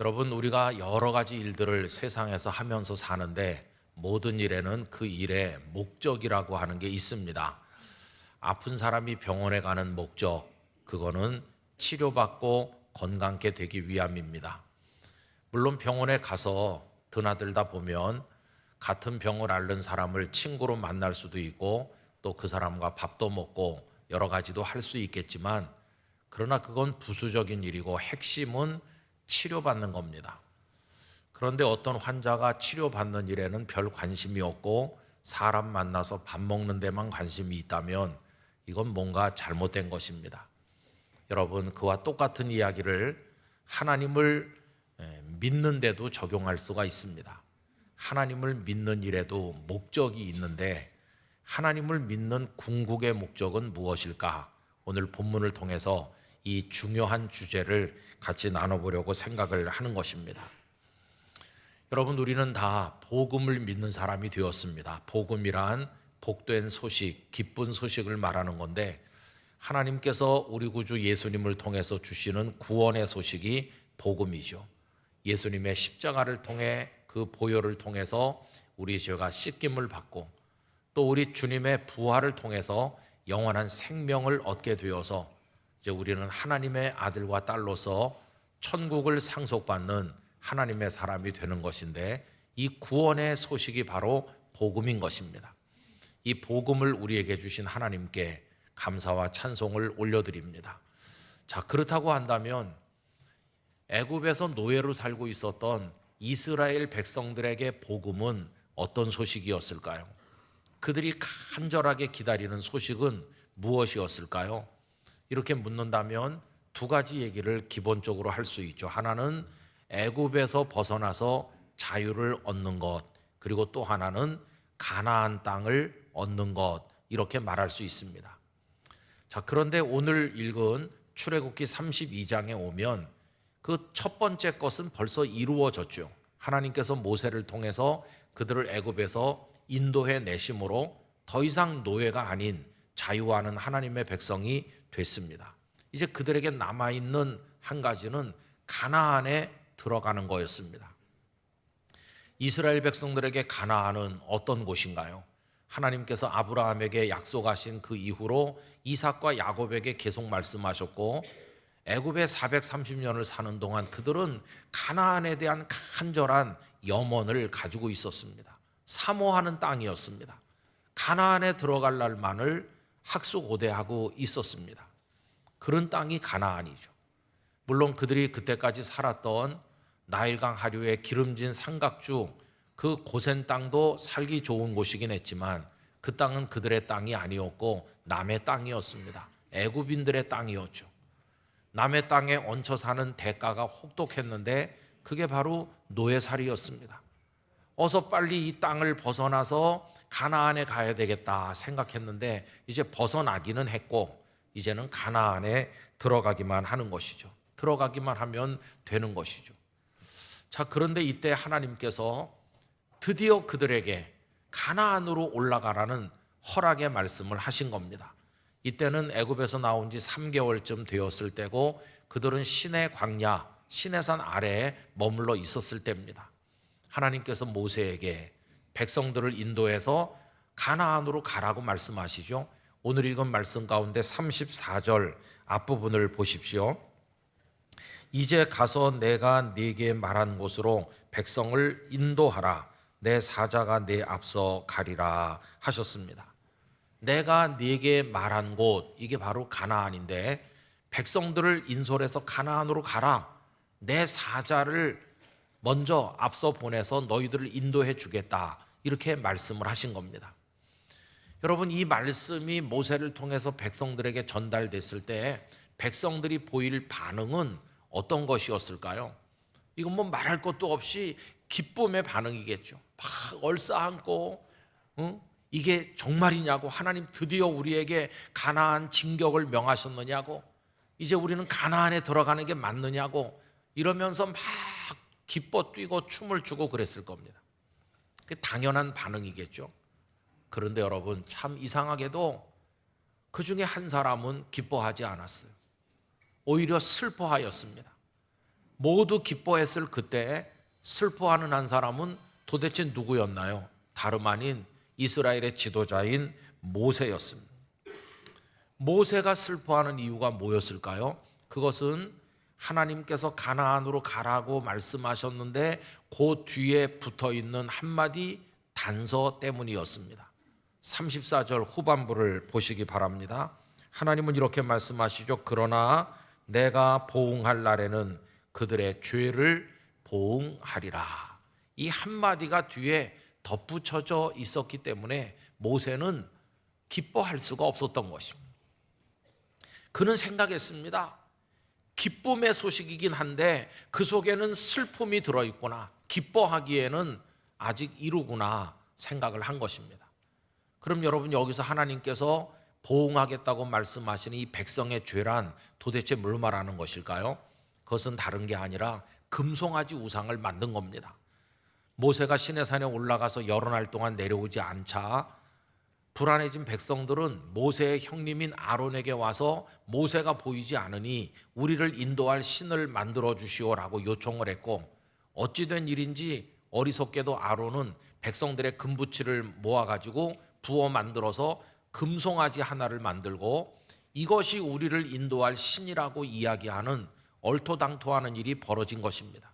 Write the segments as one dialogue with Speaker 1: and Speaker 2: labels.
Speaker 1: 여러분, 우리가 여러 가지 일들을 세상에서 하면서 사는데 모든 일에는 그 일의 목적이라고 하는 게 있습니다. 아픈 사람이 병원에 가는 목적, 그거는 치료받고 건강케 되기 위함입니다. 물론 병원에 가서 드나들다 보면 같은 병을 앓는 사람을 친구로 만날 수도 있고 또 그 사람과 밥도 먹고 여러 가지도 할 수 있겠지만, 그러나 그건 부수적인 일이고 핵심은 치료받는 겁니다. 그런데 어떤 환자가 치료받는 일에는 별 관심이 없고 사람 만나서 밥 먹는 데만 관심이 있다면 이건 뭔가 잘못된 것입니다. 여러분, 그와 똑같은 이야기를 하나님을 믿는데도 적용할 수가 있습니다. 하나님을 믿는 일에도 목적이 있는데 하나님을 믿는 궁극의 목적은 무엇일까? 오늘 본문을 통해서 이 중요한 주제를 같이 나눠보려고 생각을 하는 것입니다. 여러분, 우리는 다 복음을 믿는 사람이 되었습니다. 복음이란 복된 소식, 기쁜 소식을 말하는 건데, 하나님께서 우리 구주 예수님을 통해서 주시는 구원의 소식이 복음이죠. 예수님의 십자가를 통해 그 보혈을 통해서 우리 죄가 씻김을 받고 또 우리 주님의 부활을 통해서 영원한 생명을 얻게 되어서 이제 우리는 하나님의 아들과 딸로서 천국을 상속받는 하나님의 사람이 되는 것인데, 이 구원의 소식이 바로 복음인 것입니다. 이 복음을 우리에게 주신 하나님께 감사와 찬송을 올려드립니다. 자, 그렇다고 한다면 애굽에서 노예로 살고 있었던 이스라엘 백성들에게 복음은 어떤 소식이었을까요? 그들이 간절하게 기다리는 소식은 무엇이었을까요? 이렇게 묻는다면 두 가지 얘기를 기본적으로 할 수 있죠. 하나는 애굽에서 벗어나서 자유를 얻는 것, 그리고 또 하나는 가나안 땅을 얻는 것, 이렇게 말할 수 있습니다. 자, 그런데 오늘 읽은 출애굽기 32장에 오면 그 첫 번째 것은 벌써 이루어졌죠. 하나님께서 모세를 통해서 그들을 애굽에서 인도해 내심으로 더 이상 노예가 아닌 자유하는 하나님의 백성이 됐습니다. 이제 그들에게 남아있는 한 가지는 가나안에 들어가는 거였습니다. 이스라엘 백성들에게 가나안은 어떤 곳인가요? 하나님께서 아브라함에게 약속하신 그 이후로 이삭과 야곱에게 계속 말씀하셨고, 애굽에 430년을 사는 동안 그들은 가나안에 대한 간절한 염원을 가지고 있었습니다. 사모하는 땅이었습니다. 가나안에 들어갈 날만을 학수고대하고 있었습니다. 그런 땅이 가나안이죠. 물론 그들이 그때까지 살았던 나일강 하류의 기름진 삼각주, 그 고센 땅도 살기 좋은 곳이긴 했지만 그 땅은 그들의 땅이 아니었고 남의 땅이었습니다. 애굽인들의 땅이었죠. 남의 땅에 얹혀 사는 대가가 혹독했는데 그게 바로 노예살이였습니다. 어서 빨리 이 땅을 벗어나서 가나안에 가야 되겠다 생각했는데 이제 벗어나기는 했고 이제는 가나안에 들어가기만 하는 것이죠. 들어가기만 하면 되는 것이죠. 자, 그런데 이때 하나님께서 드디어 그들에게 가나안으로 올라가라는 허락의 말씀을 하신 겁니다. 이때는 애굽에서 나온 지 3개월쯤 되었을 때고 그들은 시내 광야, 시내산 아래에 머물러 있었을 때입니다. 하나님께서 모세에게 백성들을 인도해서 가나안으로 가라고 말씀하시죠. 오늘 읽은 말씀 가운데 34절 앞부분을 보십시오. 이제 가서 내가 네게 말한 곳으로 백성을 인도하라. 내 사자가 내 앞서 가리라 하셨습니다. 내가 네게 말한 곳, 이게 바로 가나안인데 백성들을 인솔해서 가나안으로 가라. 내 사자를 먼저 앞서 보내서 너희들을 인도해 주겠다, 이렇게 말씀을 하신 겁니다. 여러분, 이 말씀이 모세를 통해서 백성들에게 전달됐을 때 백성들이 보일 반응은 어떤 것이었을까요? 이건 뭐 말할 것도 없이 기쁨의 반응이겠죠. 막 얼싸안고 이게 정말이냐고, 하나님 드디어 우리에게 가나안 진격을 명하셨느냐고, 이제 우리는 가나안에 들어가는 게 맞느냐고 이러면서 막 기뻐 뛰고 춤을 추고 그랬을 겁니다. 그게 당연한 반응이겠죠. 그런데 여러분, 참 이상하게도 그 중에 한 사람은 기뻐하지 않았어요. 오히려 슬퍼하였습니다. 모두 기뻐했을 그때 슬퍼하는 한 사람은 도대체 누구였나요? 다름 아닌 이스라엘의 지도자인 모세였습니다. 모세가 슬퍼하는 이유가 뭐였을까요? 그것은 하나님께서 가나안으로 가라고 말씀하셨는데 그 뒤에 붙어있는 한마디 단서 때문이었습니다. 34절 후반부를 보시기 바랍니다. 하나님은 이렇게 말씀하시죠. 그러나 내가 보응할 날에는 그들의 죄를 보응하리라. 이 한마디가 뒤에 덧붙여져 있었기 때문에 모세는 기뻐할 수가 없었던 것입니다. 그는 생각했습니다. 기쁨의 소식이긴 한데 그 속에는 슬픔이 들어있구나, 기뻐하기에는 아직 이르구나 생각을 한 것입니다. 그럼 여러분, 여기서 하나님께서 보응하겠다고 말씀하시는 이 백성의 죄란 도대체 뭘 말하는 것일까요? 그것은 다른 게 아니라 금송아지 우상을 만든 겁니다. 모세가 시내산에 올라가서 여러 날 동안 내려오지 않자 불안해진 백성들은 모세의 형님인 아론에게 와서 모세가 보이지 않으니 우리를 인도할 신을 만들어 주시오라고 요청을 했고, 어찌된 일인지 어리석게도 아론은 백성들의 금부치를 모아가지고 부어 만들어서 금송아지 하나를 만들고 이것이 우리를 인도할 신이라고 이야기하는 얼토당토하는 일이 벌어진 것입니다.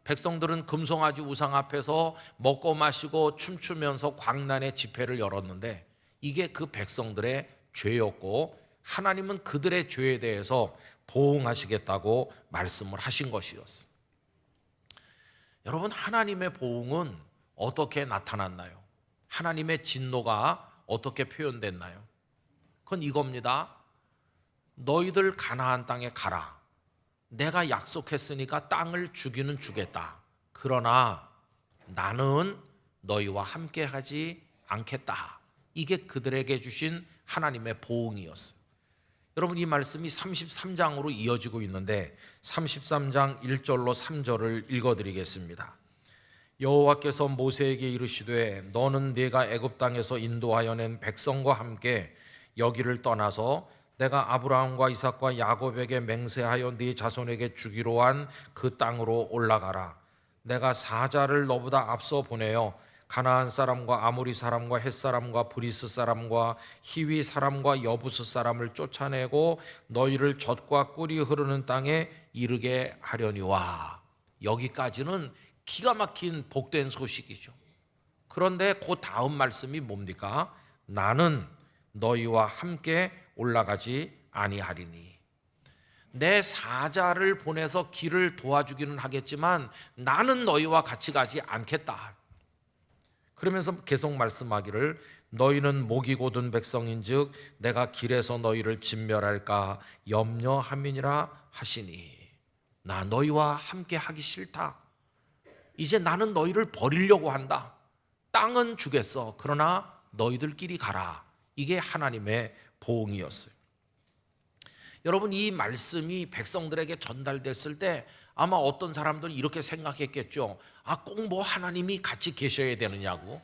Speaker 1: 백성들은 금송아지 우상 앞에서 먹고 마시고 춤추면서 광란의 집회를 열었는데 이게 그 백성들의 죄였고 하나님은 그들의 죄에 대해서 보응하시겠다고 말씀을 하신 것이었습니다. 여러분, 하나님의 보응은 어떻게 나타났나요? 하나님의 진노가 어떻게 표현됐나요? 그건 이겁니다. 너희들 가나안 땅에 가라. 내가 약속했으니까 땅을 주기는 주겠다. 그러나 나는 너희와 함께 하지 않겠다. 이게 그들에게 주신 하나님의 보응이었어요. 여러분, 이 말씀이 33장으로 이어지고 있는데 33장 1절로 3절을 읽어드리겠습니다. 여호와께서 모세에게 이르시되 너는 네가 애굽 땅에서 인도하여 낸 백성과 함께 여기를 떠나서 내가 아브라함과 이삭과 야곱에게 맹세하여 네 자손에게 주기로 한 그 땅으로 올라가라. 내가 사자를 너보다 앞서 보내어 가나안 사람과 아모리 사람과 헷 사람과 브리스 사람과 히위 사람과 여부스 사람을 쫓아내고 너희를 젖과 꿀이 흐르는 땅에 이르게 하려니와. 여기까지는 기가 막힌 복된 소식이죠. 그런데 그 다음 말씀이 뭡니까? 나는 너희와 함께 올라가지 아니하리니. 내 사자를 보내서 길을 도와주기는 하겠지만 나는 너희와 같이 가지 않겠다. 그러면서 계속 말씀하기를 너희는 목이 곧은 백성인즉 내가 길에서 너희를 진멸할까 염려함이니라 하시니. 나 너희와 함께 하기 싫다. 이제 나는 너희를 버리려고 한다. 땅은 주겠어. 그러나 너희들끼리 가라. 이게 하나님의 보응이었어요. 여러분, 이 말씀이 백성들에게 전달됐을 때 아마 어떤 사람들은 이렇게 생각했겠죠. 꼭 뭐 하나님이 같이 계셔야 되느냐고,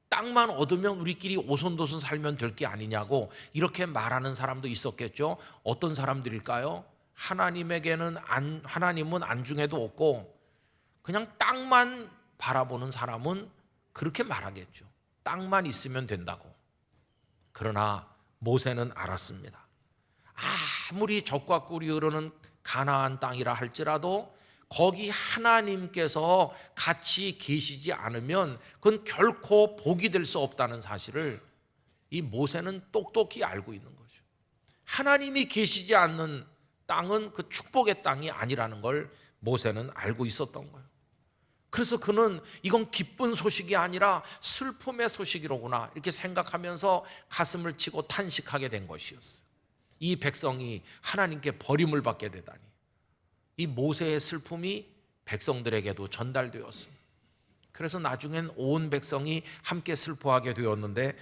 Speaker 1: 땅만 얻으면 우리끼리 오손도손 살면 될 게 아니냐고 이렇게 말하는 사람도 있었겠죠. 어떤 사람들일까요? 하나님은 안중에도 없고 그냥 땅만 바라보는 사람은 그렇게 말하겠죠. 땅만 있으면 된다고. 그러나 모세는 알았습니다. 아무리 젖과 꿀이 흐르는 가나안 땅이라 할지라도 거기 하나님께서 같이 계시지 않으면 그건 결코 복이 될 수 없다는 사실을 이 모세는 똑똑히 알고 있는 거죠. 하나님이 계시지 않는 땅은 그 축복의 땅이 아니라는 걸 모세는 알고 있었던 거예요. 그래서 그는 이건 기쁜 소식이 아니라 슬픔의 소식이로구나 이렇게 생각하면서 가슴을 치고 탄식하게 된 것이었어요. 이 백성이 하나님께 버림을 받게 되다니. 이 모세의 슬픔이 백성들에게도 전달되었습니다. 그래서 나중엔 온 백성이 함께 슬퍼하게 되었는데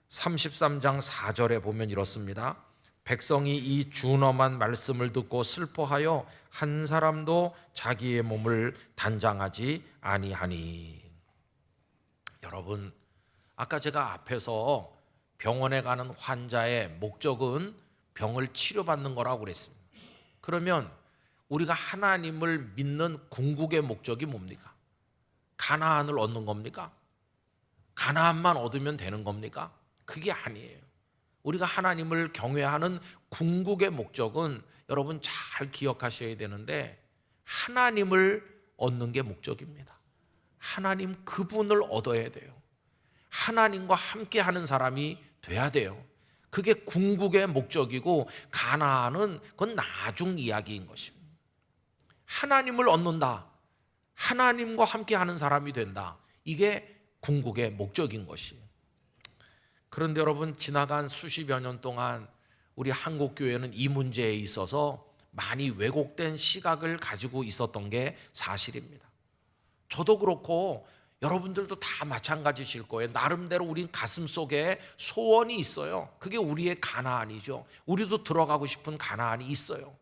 Speaker 1: 33장 4절에 보면 이렇습니다. 백성이 이 준엄한 말씀을 듣고 슬퍼하여 한 사람도 자기의 몸을 단장하지 아니하니. 여러분, 아까 제가 앞에서 병원에 가는 환자의 목적은 병을 치료받는 거라고 그랬습니다. 그러면 우리가 하나님을 믿는 궁극의 목적이 뭡니까? 가나안을 얻는 겁니까? 가나안만 얻으면 되는 겁니까? 그게 아니에요. 우리가 하나님을 경외하는 궁극의 목적은 여러분 잘 기억하셔야 되는데, 하나님을 얻는 게 목적입니다. 하나님 그분을 얻어야 돼요. 하나님과 함께 하는 사람이 돼야 돼요. 그게 궁극의 목적이고, 가나안은 그건 나중 이야기인 것입니다. 하나님을 얻는다, 하나님과 함께 하는 사람이 된다, 이게 궁극의 목적인 것이에요. 그런데 여러분, 지나간 수십여 년 동안 우리 한국교회는 이 문제에 있어서 많이 왜곡된 시각을 가지고 있었던 게 사실입니다. 저도 그렇고 여러분들도 다 마찬가지실 거예요. 나름대로 우린 가슴속에 소원이 있어요. 그게 우리의 가나안이죠. 우리도 들어가고 싶은 가나안이 있어요.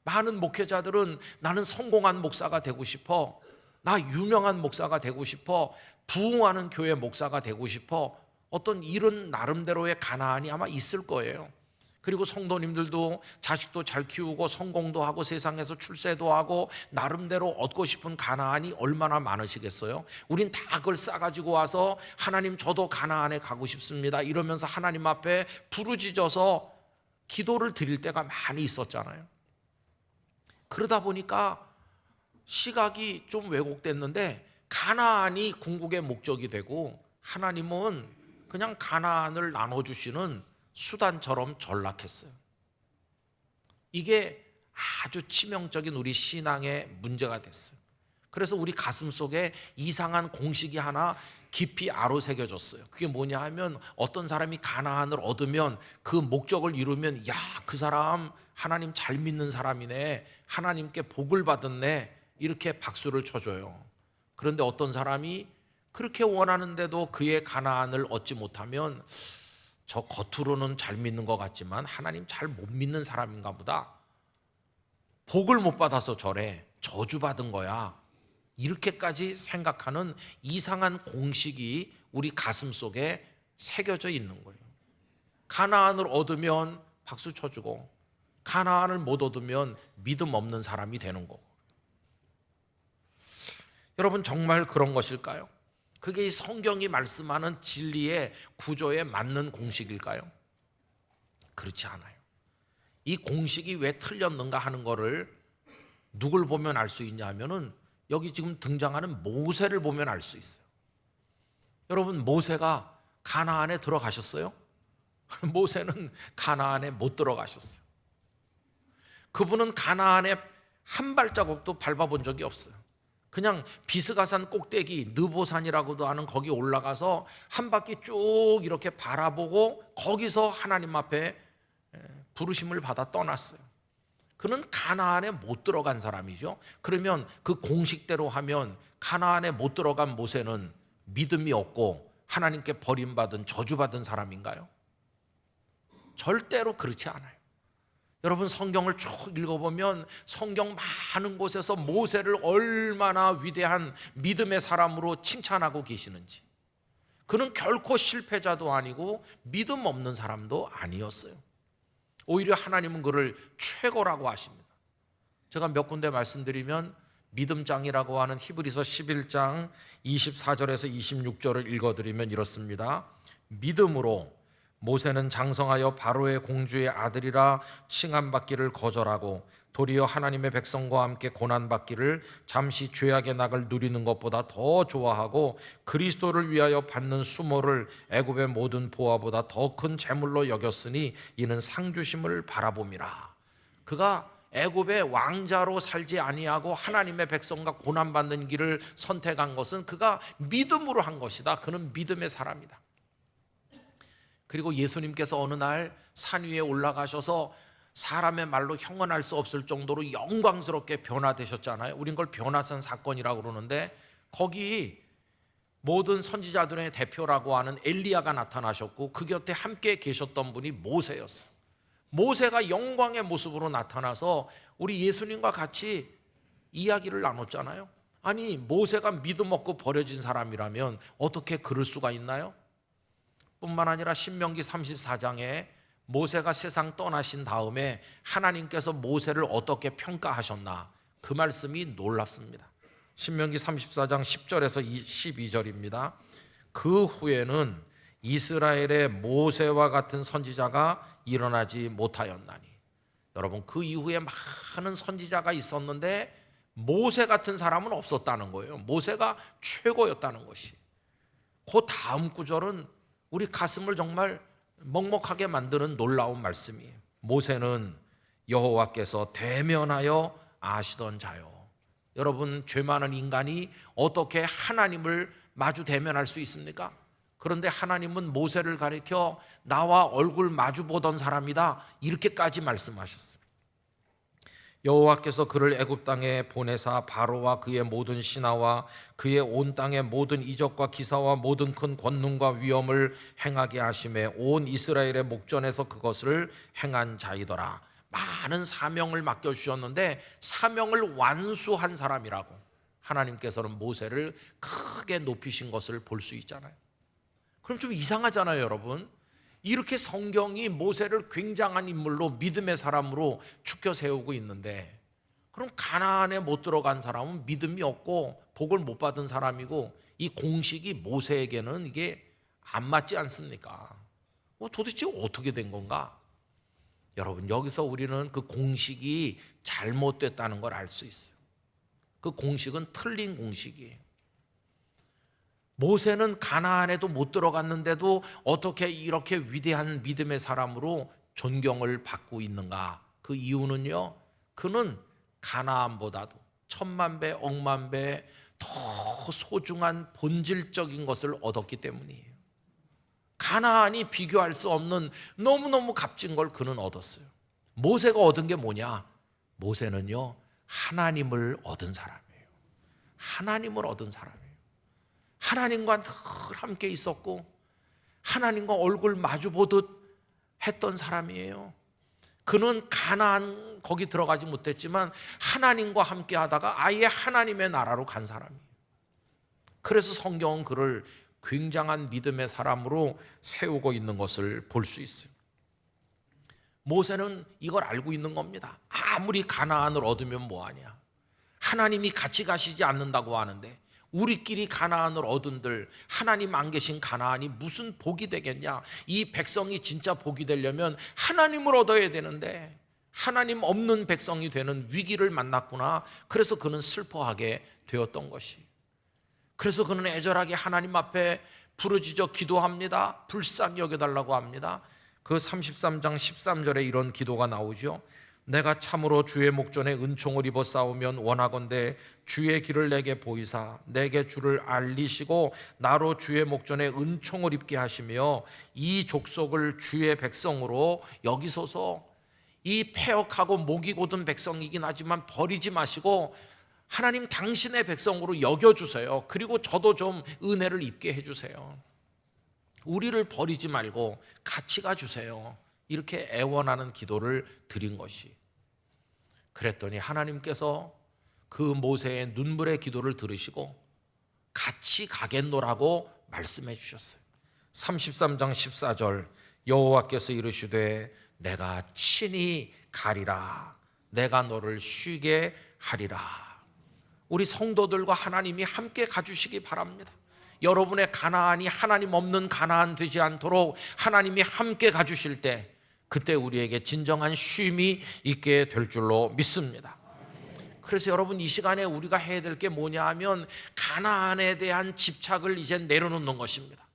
Speaker 1: 많은 목회자들은 나는 성공한 목사가 되고 싶어, 나 유명한 목사가 되고 싶어, 부흥하는 교회 목사가 되고 싶어, 어떤 이런 나름대로의 가나안이 아마 있을 거예요. 그리고 성도님들도 자식도 잘 키우고 성공도 하고 세상에서 출세도 하고 나름대로 얻고 싶은 가나안이 얼마나 많으시겠어요? 우린 다 그걸 싸가지고 와서 하나님 저도 가나안에 가고 싶습니다 이러면서 하나님 앞에 부르짖어서 기도를 드릴 때가 많이 있었잖아요. 그러다 보니까 시각이 좀 왜곡됐는데, 가나안이 궁극의 목적이 되고 하나님은 그냥 가나안을 나눠주시는 수단처럼 전락했어요. 이게 아주 치명적인 우리 신앙의 문제가 됐어요. 그래서 우리 가슴속에 이상한 공식이 하나 깊이 아로새겨졌어요. 그게 뭐냐 하면, 어떤 사람이 가나안을 얻으면, 그 목적을 이루면, 야, 그 사람 하나님 잘 믿는 사람이네, 하나님께 복을 받았네, 이렇게 박수를 쳐줘요. 그런데 어떤 사람이 그렇게 원하는데도 그의 가나안을 얻지 못하면, 저 겉으로는 잘 믿는 것 같지만 하나님 잘 못 믿는 사람인가 보다, 복을 못 받아서 저래, 저주받은 거야, 이렇게까지 생각하는 이상한 공식이 우리 가슴 속에 새겨져 있는 거예요. 가나안을 얻으면 박수 쳐주고, 가나안을 못 얻으면 믿음 없는 사람이 되는 거고. 여러분, 정말 그런 것일까요? 그게 이 성경이 말씀하는 진리의 구조에 맞는 공식일까요? 그렇지 않아요. 이 공식이 왜 틀렸는가 하는 거를 누굴 보면 알 수 있냐 하면은, 여기 지금 등장하는 모세를 보면 알 수 있어요. 여러분, 모세가 가나안에 들어가셨어요? 모세는 가나안에 못 들어가셨어요. 그분은 가나안에 한 발자국도 밟아본 적이 없어요. 그냥 비스가산 꼭대기, 느보산이라고도 하는 거기 올라가서 한 바퀴 쭉 이렇게 바라보고 거기서 하나님 앞에 부르심을 받아 떠났어요. 그는 가나안에 못 들어간 사람이죠. 그러면 그 공식대로 하면 가나안에 못 들어간 모세는 믿음이 없고 하나님께 버림받은, 저주받은 사람인가요? 절대로 그렇지 않아요. 여러분, 성경을 쭉 읽어보면 성경 많은 곳에서 모세를 얼마나 위대한 믿음의 사람으로 칭찬하고 계시는지. 그는 결코 실패자도 아니고 믿음 없는 사람도 아니었어요. 오히려 하나님은 그를 최고라고 하십니다. 제가 몇 군데 말씀드리면, 믿음장이라고 하는 히브리서 11장 24절에서 26절을 읽어드리면 이렇습니다. 믿음으로 모세는 장성하여 바로의 공주의 아들이라 칭함받기를 거절하고 도리어 하나님의 백성과 함께 고난받기를 잠시 죄악의 낙을 누리는 것보다 더 좋아하고 그리스도를 위하여 받는 수모를 애굽의 모든 보화보다 더 큰 재물로 여겼으니 이는 상주심을 바라봄이라. 그가 애굽의 왕자로 살지 아니하고 하나님의 백성과 고난받는 길을 선택한 것은 그가 믿음으로 한 것이다. 그는 믿음의 사람이다. 그리고 예수님께서 어느 날 산 위에 올라가셔서 사람의 말로 형언할 수 없을 정도로 영광스럽게 변화되셨잖아요. 우린 그걸 변화산 사건이라고 그러는데, 거기 모든 선지자들의 대표라고 하는 엘리야가 나타나셨고 그 곁에 함께 계셨던 분이 모세였어요. 모세가 영광의 모습으로 나타나서 우리 예수님과 같이 이야기를 나눴잖아요. 아니, 모세가 믿음 없고 버려진 사람이라면 어떻게 그럴 수가 있나요? 뿐만 아니라 신명기 34장에 모세가 세상 떠나신 다음에 하나님께서 모세를 어떻게 평가하셨나, 그 말씀이 놀랍습니다. 신명기 34장 10절에서 12절입니다. 그 후에는 이스라엘의 모세와 같은 선지자가 일어나지 못하였나니. 여러분, 그 이후에 많은 선지자가 있었는데 모세 같은 사람은 없었다는 거예요. 모세가 최고였다는 것이. 그 다음 구절은 우리 가슴을 정말 먹먹하게 만드는 놀라운 말씀이에요. 모세는 여호와께서 대면하여 아시던 자요. 여러분, 죄 많은 인간이 어떻게 하나님을 마주 대면할 수 있습니까? 그런데 하나님은 모세를 가리켜 나와 얼굴 마주 보던 사람이다, 이렇게까지 말씀하셨어요. 여호와께서 그를 애굽 땅에 보내사 바로와 그의 모든 신하와 그의 온 땅의 모든 이적과 기사와 모든 큰 권능과 위엄을 행하게 하심에 온 이스라엘의 목전에서 그것을 행한 자이더라. 많은 사명을 맡겨주셨는데 사명을 완수한 사람이라고 하나님께서는 모세를 크게 높이신 것을 볼 수 있잖아요. 그럼 좀 이상하잖아요, 여러분. 이렇게 성경이 모세를 굉장한 인물로 믿음의 사람으로 추켜 세우고 있는데, 그럼 가나안에 못 들어간 사람은 믿음이 없고 복을 못 받은 사람이고, 이 공식이 모세에게는 이게 안 맞지 않습니까? 도대체 어떻게 된 건가? 여러분, 여기서 우리는 그 공식이 잘못됐다는 걸 알 수 있어요. 그 공식은 틀린 공식이에요. 모세는 가나안에도 못 들어갔는데도 어떻게 이렇게 위대한 믿음의 사람으로 존경을 받고 있는가? 그 이유는요, 그는 가나안보다도 천만 배, 억만 배 더 소중한 본질적인 것을 얻었기 때문이에요. 가나안이 비교할 수 없는 너무너무 값진 걸 그는 얻었어요. 모세가 얻은 게 뭐냐? 모세는요, 하나님을 얻은 사람이에요. 하나님을 얻은 사람이에요. 하나님과 늘 함께 있었고 하나님과 얼굴 마주 보듯 했던 사람이에요. 그는 가나안 거기 들어가지 못했지만 하나님과 함께 하다가 아예 하나님의 나라로 간 사람이에요. 그래서 성경은 그를 굉장한 믿음의 사람으로 세우고 있는 것을 볼 수 있어요. 모세는 이걸 알고 있는 겁니다. 아무리 가나안을 얻으면 뭐하냐? 하나님이 같이 가시지 않는다고 하는데 우리끼리 가나안을 얻은들 하나님 안 계신 가나안이 무슨 복이 되겠냐? 이 백성이 진짜 복이 되려면 하나님을 얻어야 되는데 하나님 없는 백성이 되는 위기를 만났구나. 그래서 그는 슬퍼하게 되었던 것이. 그래서 그는 애절하게 하나님 앞에 부르짖어 기도합니다. 불쌍히 여겨달라고 합니다. 그 33장 13절에 이런 기도가 나오죠. 내가 참으로 주의 목전에 은총을 입어 싸우면 원하건대 주의 길을 내게 보이사 내게 주를 알리시고 나로 주의 목전에 은총을 입게 하시며 이 족속을 주의 백성으로 여기소서. 이 패역하고 목이 곧은 백성이긴 하지만 버리지 마시고 하나님 당신의 백성으로 여겨주세요. 그리고 저도 좀 은혜를 입게 해주세요. 우리를 버리지 말고 같이 가주세요. 이렇게 애원하는 기도를 드린 것이. 그랬더니 하나님께서 그 모세의 눈물의 기도를 들으시고 같이 가겠노라고 말씀해 주셨어요. 33장 14절 여호와께서 이르시되 내가 친히 가리라. 내가 너를 쉬게 하리라. 우리 성도들과 하나님이 함께 가주시기 바랍니다. 여러분의 가나안이 하나님 없는 가나안 되지 않도록 하나님이 함께 가주실 때 그때 우리에게 진정한 쉼이 있게 될 줄로 믿습니다. 그래서 여러분 이 시간에 우리가 해야 될 게 뭐냐 하면 가나안에 대한 집착을 이제 내려놓는 것입니다.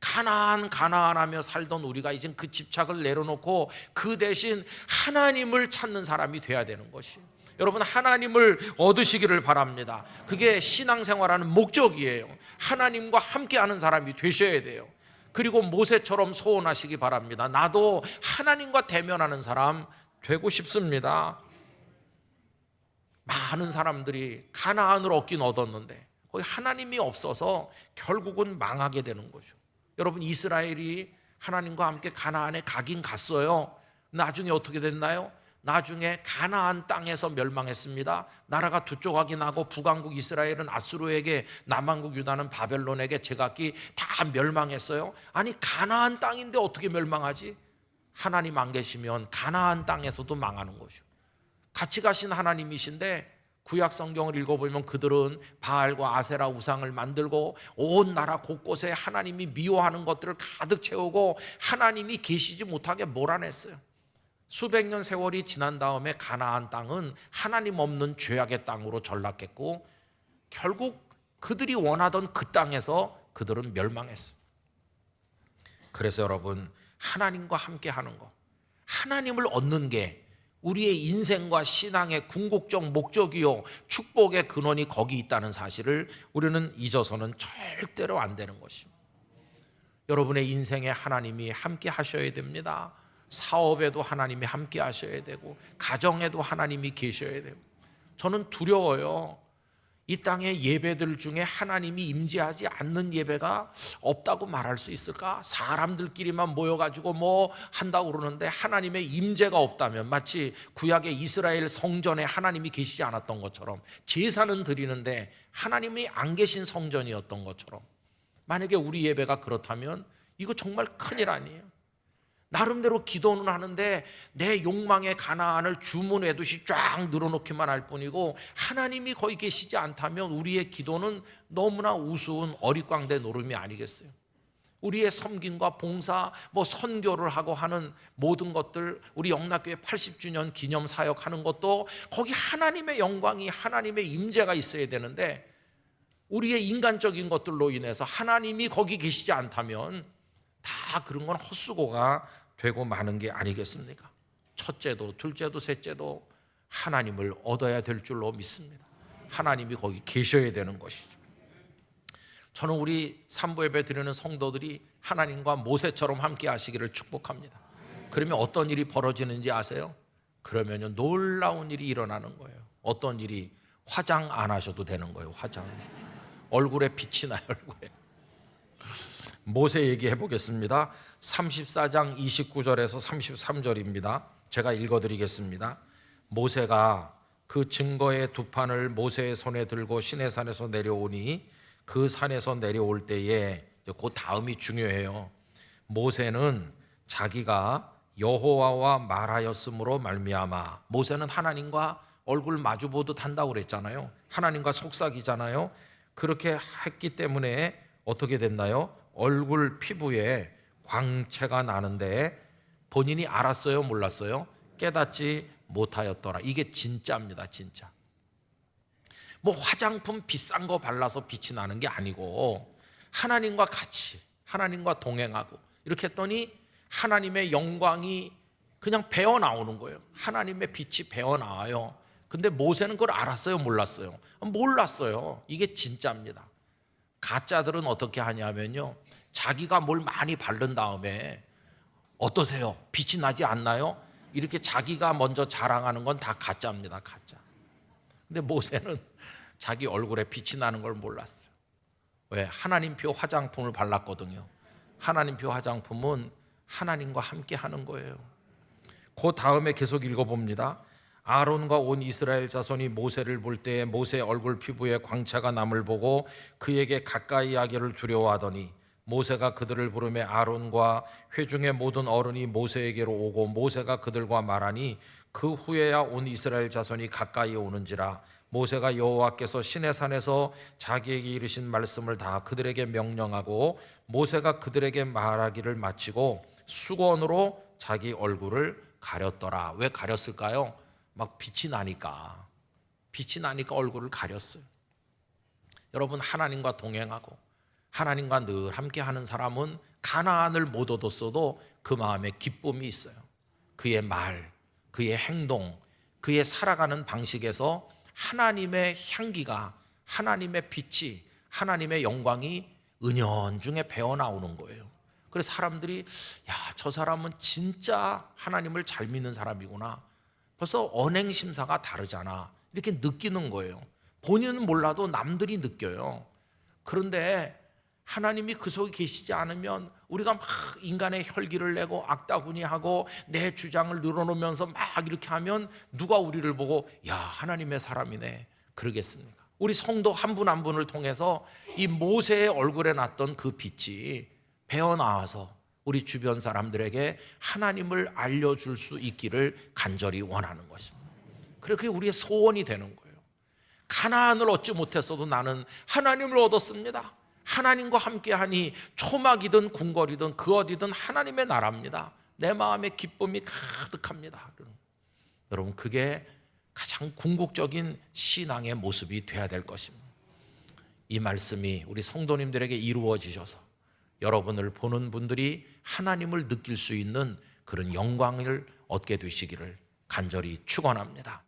Speaker 1: 가나안 하며 살던 우리가 이제 그 집착을 내려놓고 그 대신 하나님을 찾는 사람이 돼야 되는 것이에요. 여러분 하나님을 얻으시기를 바랍니다. 그게 신앙생활하는 목적이에요. 하나님과 함께하는 사람이 되셔야 돼요. 그리고 모세처럼 소원하시기 바랍니다. 나도 하나님과 대면하는 사람 되고 싶습니다. 많은 사람들이 가나안을 얻긴 얻었는데 거기 하나님이 없어서 결국은 망하게 되는 거죠. 여러분 이스라엘이 하나님과 함께 가나안에 가긴 갔어요. 나중에 어떻게 됐나요? 나중에 가나안 땅에서 멸망했습니다. 나라가 두 조각이 나고 북왕국 이스라엘은 아수르에게, 남왕국 유다는 바벨론에게 제각기 다 멸망했어요. 아니 가나안 땅인데 어떻게 멸망하지? 하나님 안 계시면 가나안 땅에서도 망하는 거죠. 같이 가신 하나님이신데 구약 성경을 읽어보면 그들은 바알과 아세라 우상을 만들고 온 나라 곳곳에 하나님이 미워하는 것들을 가득 채우고 하나님이 계시지 못하게 몰아냈어요. 수백 년 세월이 지난 다음에 가나안 땅은 하나님 없는 죄악의 땅으로 전락했고 결국 그들이 원하던 그 땅에서 그들은 멸망했어요. 그래서 여러분, 하나님과 함께 하는 거, 하나님을 얻는 게 우리의 인생과 신앙의 궁극적 목적이요 축복의 근원이 거기 있다는 사실을 우리는 잊어서는 절대로 안 되는 것입니다. 여러분의 인생에 하나님이 함께 하셔야 됩니다. 사업에도 하나님이 함께 하셔야 되고 가정에도 하나님이 계셔야 되고. 저는 두려워요. 이 땅의 예배들 중에 하나님이 임재하지 않는 예배가 없다고 말할 수 있을까? 사람들끼리만 모여가지고 뭐 한다고 그러는데 하나님의 임재가 없다면 마치 구약의 이스라엘 성전에 하나님이 계시지 않았던 것처럼, 제사는 드리는데 하나님이 안 계신 성전이었던 것처럼, 만약에 우리 예배가 그렇다면 이거 정말 큰일 아니에요. 나름대로 기도는 하는데 내 욕망의 가나안을 주문 외듯이 쫙 늘어놓기만 할 뿐이고 하나님이 거기 계시지 않다면 우리의 기도는 너무나 우스운 어릿광대 노름이 아니겠어요? 우리의 섬김과 봉사, 선교를 하고 하는 모든 것들, 우리 영락교회 80주년 기념 사역하는 것도 거기 하나님의 영광이, 하나님의 임재가 있어야 되는데 우리의 인간적인 것들로 인해서 하나님이 거기 계시지 않다면 다 그런 건 헛수고가 되고 마는 게 아니겠습니까? 첫째도 둘째도 셋째도 하나님을 얻어야 될 줄로 믿습니다. 하나님이 거기 계셔야 되는 것이죠. 저는 우리 산부 예배 드리는 성도들이 하나님과 모세처럼 함께 하시기를 축복합니다. 그러면 어떤 일이 벌어지는지 아세요? 그러면 놀라운 일이 일어나는 거예요. 어떤 일이? 화장 안 하셔도 되는 거예요. 화장. 얼굴에 빛이 나요. 얼굴에. 모세 얘기해 보겠습니다. 34장 29절에서 33절입니다. 제가 읽어드리겠습니다. 모세가 그 증거의 두 판을 모세의 손에 들고 시내산에서 내려오니 그 산에서 내려올 때에, 그 다음이 중요해요. 모세는 자기가 여호와와 말하였으므로 말미암아, 모세는 하나님과 얼굴 마주보듯 한다고 그랬잖아요. 하나님과 속삭이잖아요. 그렇게 했기 때문에 어떻게 됐나요? 얼굴 피부에 광채가 나는데 본인이 알았어요? 몰랐어요? 깨닫지 못하였더라. 이게 진짜입니다. 진짜. 화장품 비싼 거 발라서 빛이 나는 게 아니고 하나님과 같이, 하나님과 동행하고 이렇게 했더니 하나님의 영광이 그냥 배어 나오는 거예요. 하나님의 빛이 배어 나와요. 근데 모세는 그걸 알았어요? 몰랐어요? 몰랐어요. 이게 진짜입니다. 가짜들은 어떻게 하냐면요, 자기가 뭘 많이 바른 다음에 어떠세요? 빛이 나지 않나요? 이렇게 자기가 먼저 자랑하는 건 다 가짜입니다. 가짜. 근데 모세는 자기 얼굴에 빛이 나는 걸 몰랐어요. 왜? 하나님표 화장품을 발랐거든요. 하나님표 화장품은 하나님과 함께 하는 거예요. 그 다음에 계속 읽어봅니다. 아론과 온 이스라엘 자손이 모세를 볼 때에 모세의 얼굴 피부에 광채가 남을 보고 그에게 가까이 하기를 두려워하더니 모세가 그들을 부르매 아론과 회중의 모든 어른이 모세에게로 오고 모세가 그들과 말하니 그 후에야 온 이스라엘 자손이 가까이 오는지라. 모세가 여호와께서 시내산에서 자기에게 이르신 말씀을 다 그들에게 명령하고 모세가 그들에게 말하기를 마치고 수건으로 자기 얼굴을 가렸더라. 왜 가렸을까요? 막 빛이 나니까 얼굴을 가렸어요. 여러분, 하나님과 동행하고 하나님과 늘 함께하는 사람은 가나안을 못 얻었어도 그 마음에 기쁨이 있어요. 그의 말, 그의 행동, 그의 살아가는 방식에서 하나님의 향기가, 하나님의 빛이, 하나님의 영광이 은연중에 배어나오는 거예요. 그래서 사람들이 저 사람은 진짜 하나님을 잘 믿는 사람이구나, 벌써 언행심사가 다르잖아, 이렇게 느끼는 거예요. 본인은 몰라도 남들이 느껴요. 그런데 하나님이 그 속에 계시지 않으면 우리가 막 인간의 혈기를 내고 악다구니하고 내 주장을 늘어놓으면서 막 이렇게 하면 누가 우리를 보고 야, 하나님의 사람이네 그러겠습니까? 우리 성도 한 분 한 분을 통해서 이 모세의 얼굴에 났던 그 빛이 배어나와서 우리 주변 사람들에게 하나님을 알려줄 수 있기를 간절히 원하는 것입니다. 그래, 그게 우리의 소원이 되는 거예요. 가나안을 얻지 못했어도 나는 하나님을 얻었습니다. 하나님과 함께하니 초막이든 궁궐이든 그 어디든 하나님의 나라입니다. 내 마음에 기쁨이 가득합니다. 여러분, 그게 가장 궁극적인 신앙의 모습이 돼야 될 것입니다. 이 말씀이 우리 성도님들에게 이루어지셔서 여러분을 보는 분들이 하나님을 느낄 수 있는 그런 영광을 얻게 되시기를 간절히 축원합니다.